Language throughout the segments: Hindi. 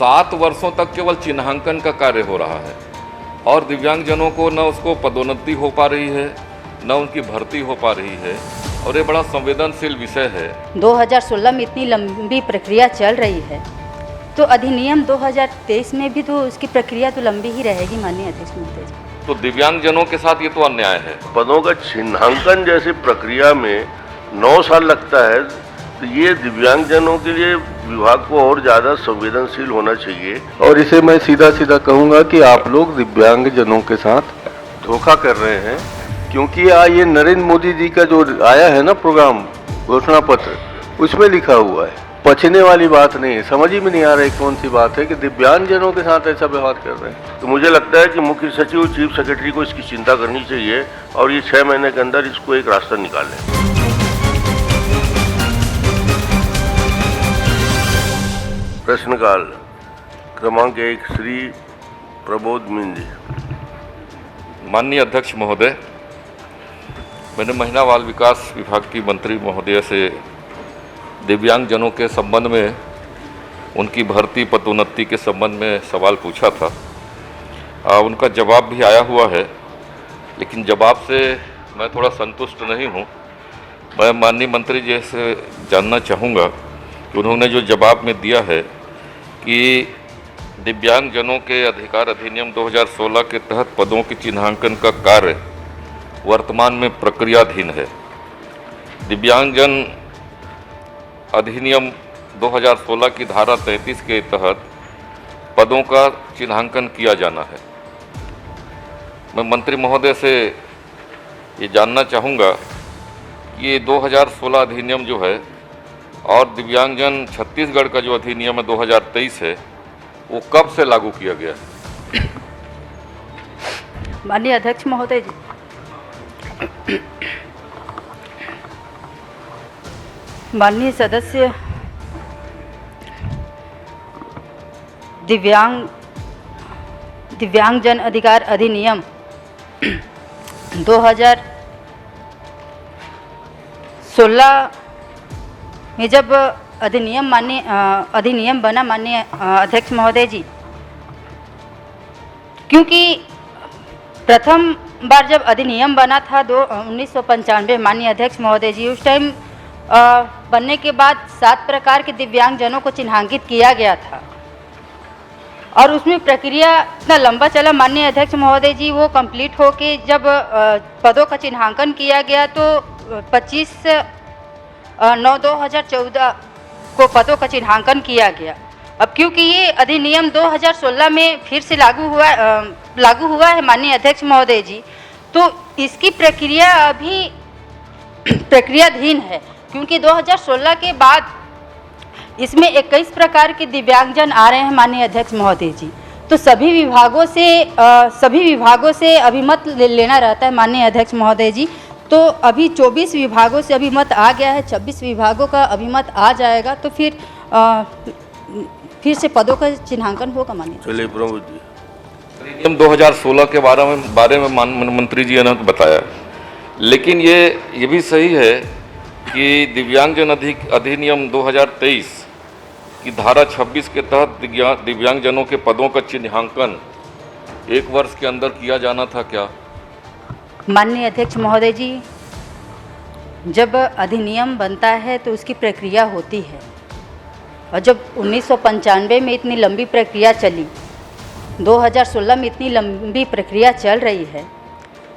7 वर्षों तक केवल चिन्हांकन का कार्य हो रहा है और दिव्यांगजनों को न उसको पदोन्नति हो पा रही है, न उनकी भर्ती हो पा रही है और ये बड़ा संवेदनशील विषय है। 2016 में इतनी लंबी प्रक्रिया चल रही है तो अधिनियम 2023 में भी तो उसकी प्रक्रिया तो लंबी ही रहेगी माननीय अध्यक्ष महोदय जी। तो दिव्यांगजनों के साथ ये तो अन्याय है। पदों का चिन्हांकन जैसी प्रक्रिया में 9 साल लगता है, तो ये दिव्यांगजनों के लिए विभाग को और ज़्यादा संवेदनशील होना चाहिए। और इसे मैं सीधा सीधा कहूँगा कि आप लोग दिव्यांगजनों के साथ धोखा कर रहे हैं, क्योंकि ये नरेंद्र मोदी जी का जो आया है ना प्रोग्राम घोषणा पत्र, उसमें लिखा हुआ है। पछने वाली बात नहीं है, समझ ही में नहीं आ रही कौन सी बात है कि दिव्यांगजनों के साथ ऐसा व्यवहार कर रहे हैं। तो मुझे लगता है कि मुख्य सचिव चीफ सेक्रेटरी को इसकी चिंता करनी चाहिए और ये 6 महीने के अंदर इसको एक रास्ता निकालें। प्रश्नकाल क्रमांक 1 श्री प्रबोध मीन जी। माननीय अध्यक्ष महोदय, मैंने महिला बाल विकास विभाग की मंत्री महोदय से दिव्यांगजनों के संबंध में, उनकी भर्ती पदोन्नति के संबंध में सवाल पूछा था। उनका जवाब भी आया हुआ है, लेकिन जवाब से मैं थोड़ा संतुष्ट नहीं हूँ। मैं माननीय मंत्री जी से जानना चाहूँगा कि उन्होंने जो जवाब में दिया है कि दिव्यांगजनों के अधिकार अधिनियम 2016 के तहत पदों के चिन्हांकन का कार्य वर्तमान में प्रक्रियाधीन है। दिव्यांगजन अधिनियम 2016 की धारा 33 के तहत पदों का चिन्हांकन किया जाना है। मैं मंत्री महोदय से ये जानना चाहूँगा कि ये 2016 अधिनियम जो है और दिव्यांगजन छत्तीसगढ़ का जो अधिनियम है 2023 है, वो कब से लागू किया गया है? माननीय अध्यक्ष महोदय जी, माननीय सदस्य, दिव्यांगजन अधिकार अधिनियम 2016 में जब अधिनियम बना माननीय अध्यक्ष महोदय जी, क्योंकि प्रथम बार जब अधिनियम बना था 1995 माननीय अध्यक्ष महोदय जी, उस टाइम बनने के बाद 7 प्रकार के दिव्यांगजनों को चिन्हांकित किया गया था और उसमें प्रक्रिया इतना लंबा चला माननीय अध्यक्ष महोदय जी। वो कंप्लीट होके जब पदों का चिन्हांकन किया गया तो 25/9/2014 को पदों का चिन्हांकन किया गया। अब क्योंकि ये अधिनियम 2016 में फिर से लागू हुआ है माननीय अध्यक्ष महोदय जी, तो इसकी प्रक्रिया अभी प्रक्रियाधीन है, क्योंकि 2016 के बाद इसमें 21 प्रकार के दिव्यांगजन आ रहे हैं माननीय अध्यक्ष महोदय जी। तो सभी विभागों से अभिमत लेना रहता है माननीय अध्यक्ष महोदय जी। तो अभी 24 विभागों से अभिमत आ गया है, 26 विभागों का अभिमत आ जाएगा, तो फिर से पदों का चिन्हांकन होगा माननीय। चलिए प्रमोद जी। अधिनियम 2016 के बारे में मंत्री जी ने बताया, लेकिन ये भी सही है कि दिव्यांगजन अधिनियम 2023 की धारा 26 के तहत दिव्यांगजनों के पदों का चिन्हांकन 1 वर्ष के अंदर किया जाना था क्या? माननीय अध्यक्ष महोदय जी, जब अधिनियम बनता है तो उसकी प्रक्रिया होती है, और जब 1995 में इतनी लंबी प्रक्रिया चली, 2016 में इतनी लंबी प्रक्रिया चल रही है,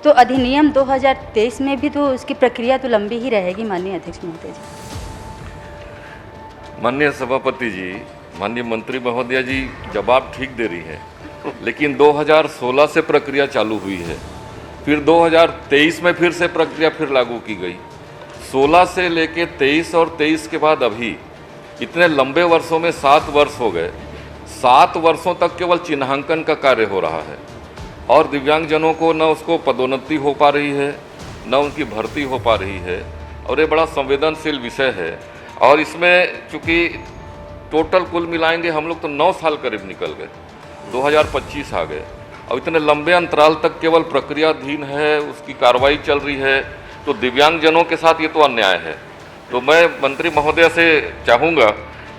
तो अधिनियम 2023 में भी तो उसकी प्रक्रिया तो लंबी ही रहेगी माननीय अध्यक्ष महोदय जी। माननीय सभापति जी, माननीय मंत्री महोदया जी जवाब ठीक दे रही है, लेकिन 2016 से प्रक्रिया चालू हुई है, फिर 2023 में फिर से प्रक्रिया फिर लागू की गई। 16 से लेके 23 और 23 के बाद अभी इतने लंबे वर्षों में 7 वर्ष हो गए। 7 वर्षों तक केवल चिन्हांकन का कार्य हो रहा है और दिव्यांगजनों को न उसको पदोन्नति हो पा रही है, न उनकी भर्ती हो पा रही है और ये बड़ा संवेदनशील विषय है। और इसमें चूँकि टोटल कुल मिलाएंगे हम लोग तो 9 साल करीब निकल गए, 2025 आ गए, और इतने लंबे अंतराल तक केवल प्रक्रियाधीन है, उसकी कार्रवाई चल रही है, तो दिव्यांगजनों के साथ ये तो अन्याय है। तो मैं मंत्री महोदय से चाहूँगा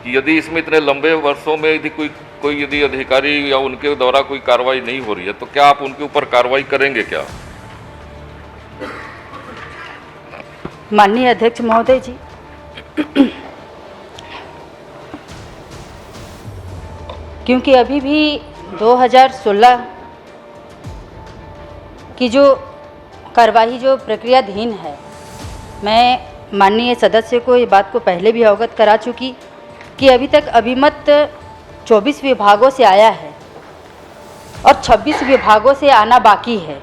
कि यदि इसमें इतने लंबे वर्षों में यदि कोई यदि अधिकारी या उनके द्वारा कोई कार्रवाई नहीं हो रही है तो क्या आप उनके ऊपर कार्रवाई करेंगे क्या? माननीय अध्यक्ष महोदय जी, क्योंकि अभी भी 2016 की जो कार्यवाही जो प्रक्रियाधीन है, मैं माननीय सदस्य को ये बात को पहले भी अवगत करा चुकी कि अभी तक अभिमत 24 विभागों से आया है और 26 विभागों से आना बाकी है।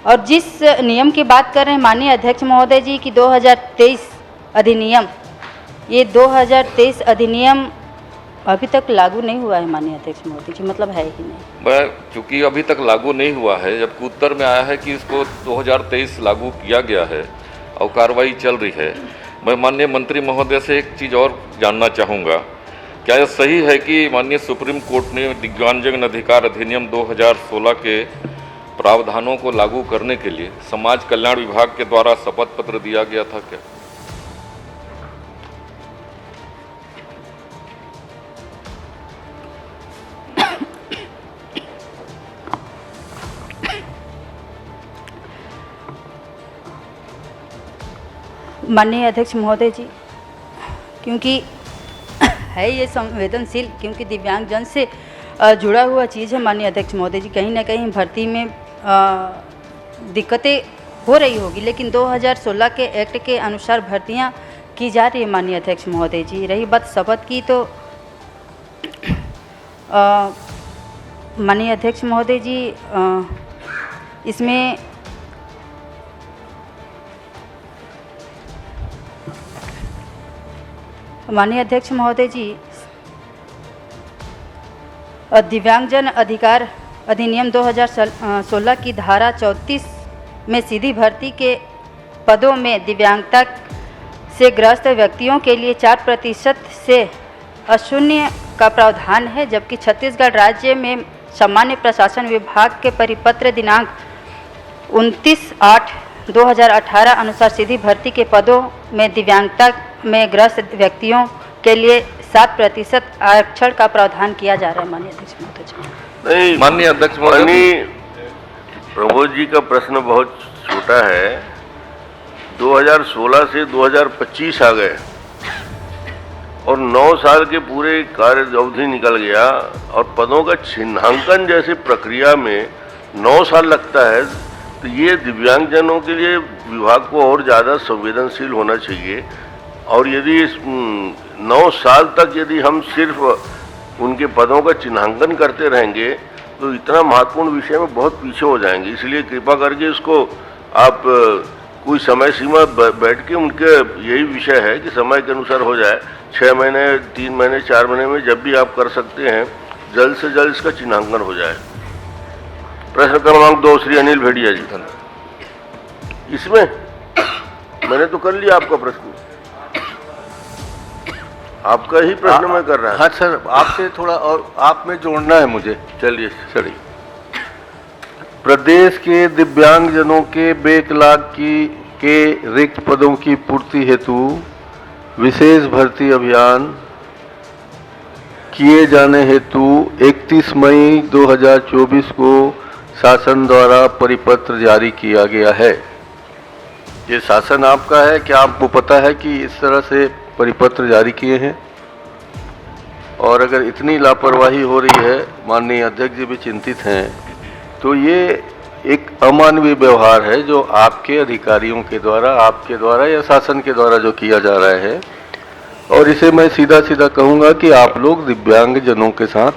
और जिस नियम की बात कर रहे हैं माननीय अध्यक्ष महोदय जी कि 2023 अधिनियम, ये 2023 अधिनियम अभी तक लागू नहीं हुआ है माननीय अध्यक्ष महोदय जी, मतलब है ही नहीं। चूँकि अभी तक लागू नहीं हुआ है, जबकि उत्तर में आया है कि इसको 2023 लागू किया गया है और कार्रवाई चल रही है। मैं माननीय मंत्री महोदय से एक चीज़ और जानना चाहूँगा, क्या यह सही है कि माननीय सुप्रीम कोर्ट ने दिव्यांगजन अधिकार अधिनियम 2016 के प्रावधानों को लागू करने के लिए समाज कल्याण विभाग के द्वारा शपथ पत्र दिया गया था क्या? माननीय अध्यक्ष महोदय जी, क्योंकि है ये संवेदनशील, क्योंकि दिव्यांगजन से जुड़ा हुआ चीज़ है माननीय अध्यक्ष महोदय जी, कहीं ना कहीं भर्ती में दिक्कतें हो रही होगी, लेकिन 2016 के एक्ट के अनुसार भर्तियां की जा रही है माननीय अध्यक्ष महोदय जी। रही बात शपथ की, तो माननीय अध्यक्ष महोदय जी, इसमें माननीय अध्यक्ष महोदय जी, दिव्यांगजन अधिकार अधिनियम 2016 की धारा 34 में सीधी भर्ती के पदों में दिव्यांगता से ग्रस्त व्यक्तियों के लिए 4% से अशून्य का प्रावधान है, जबकि छत्तीसगढ़ राज्य में सामान्य प्रशासन विभाग के परिपत्र दिनांक 29/8/2018 अनुसार सीधी भर्ती के पदों में दिव्यांगता में ग्रस्त व्यक्तियों के लिए 7% आरक्षण का प्रावधान किया जा रहा है माननीय अध्यक्ष महोदय जी। नहीं, माननीय अध्यक्ष महोदय, प्रमोद जी का प्रश्न बहुत छोटा है। 2016 से 2025 आ गए और 9 साल के पूरे कार्य अवधि निकल गया और पदों का चिन्हांकन जैसे प्रक्रिया में 9 साल लगता है, तो ये दिव्यांगजनों के लिए विभाग को और ज़्यादा संवेदनशील होना चाहिए। और यदि इस 9 साल तक यदि हम सिर्फ उनके पदों का चिन्हांकन करते रहेंगे तो इतना महत्वपूर्ण विषय में बहुत पीछे हो जाएंगे। इसलिए कृपा करके इसको आप कोई समय सीमा बैठ के, उनके यही विषय है कि समय के अनुसार हो जाए, 6 महीने, 3 महीने, 4 महीने में जब भी आप कर सकते हैं, जल्द से जल्द इसका चिन्हांकन हो जाए। प्रश्न क्रमांक 2 श्री अनिल भेड़िया जी। इसमें मैंने तो कर लिया आपका प्रश्न, आपका ही प्रश्न मैं कर रहा हूँ। हाँ सर, आपसे थोड़ा और आप में जोड़ना है मुझे। चलिए सर। प्रदेश के दिव्यांगजनों के बैकलॉग के रिक्त पदों की पूर्ति हेतु विशेष भर्ती अभियान किए जाने हेतु 31 मई 2024 को शासन द्वारा परिपत्र जारी किया गया है। ये शासन आपका है, क्या आपको पता है कि इस तरह से परिपत्र जारी किए हैं? और अगर इतनी लापरवाही हो रही है, माननीय अध्यक्ष जी भी चिंतित हैं, तो ये एक अमानवीय व्यवहार है जो आपके अधिकारियों के द्वारा, आपके द्वारा या शासन के द्वारा जो किया जा रहा है। और इसे मैं सीधा सीधा कहूँगा कि आप लोग दिव्यांगजनों के साथ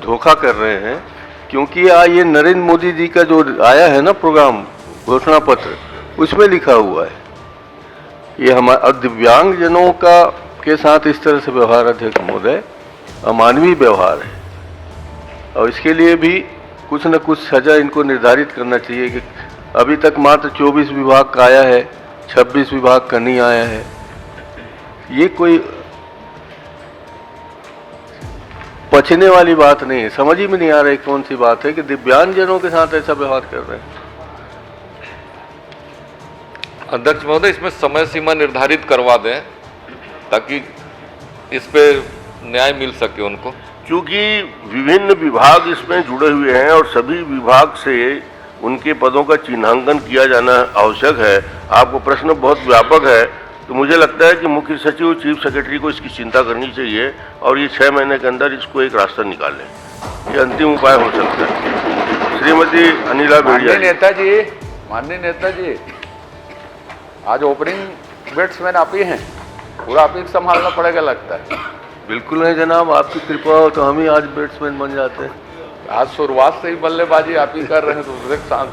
धोखा कर रहे हैं, क्योंकि ये नरेंद्र मोदी जी का जो आया है ना प्रोग्राम, घोषणा पत्र, उसमें लिखा हुआ है ये हमारे दिव्यांगजनों का के साथ इस तरह से व्यवहार अध्यक्ष महोदय अमानवीय व्यवहार है। और इसके लिए भी कुछ न कुछ सजा इनको निर्धारित करना चाहिए कि अभी तक मात्र 24 विभाग का आया है, 26 विभाग का नहीं आया है। ये कोई पछने वाली बात नहीं है। समझ ही में नहीं आ रही कौन सी बात है कि दिव्यांगजनों के साथ ऐसा व्यवहार कर रहे हैं। अध्यक्ष महोदय, इसमें समय सीमा निर्धारित करवा दें ताकि इस पे न्याय मिल सके उनको। क्योंकि विभिन्न विभाग इसमें जुड़े हुए हैं और सभी विभाग से उनके पदों का चिन्हांकन किया जाना आवश्यक है। आपको प्रश्न बहुत व्यापक है, तो मुझे लगता है कि मुख्य सचिव और चीफ सेक्रेटरी को इसकी चिंता करनी चाहिए और ये 6 महीने के अंदर इसको एक रास्ता निकालें। ये अंतिम उपाय हो सकता है। श्रीमती अनिला भेड़िया। माननीय नेताजी, आज ओपनिंग बैट्समैन आप ही हैं, पूरा आप ही संभालना पड़ेगा लगता है। बिल्कुल नहीं जनाब, आपकी कृपा हो तो हम ही आज बैट्समैन बन जाते हैं। आज शुरुआत से ही बल्लेबाजी आप ही कर रहे हैं, दूसरे के साथ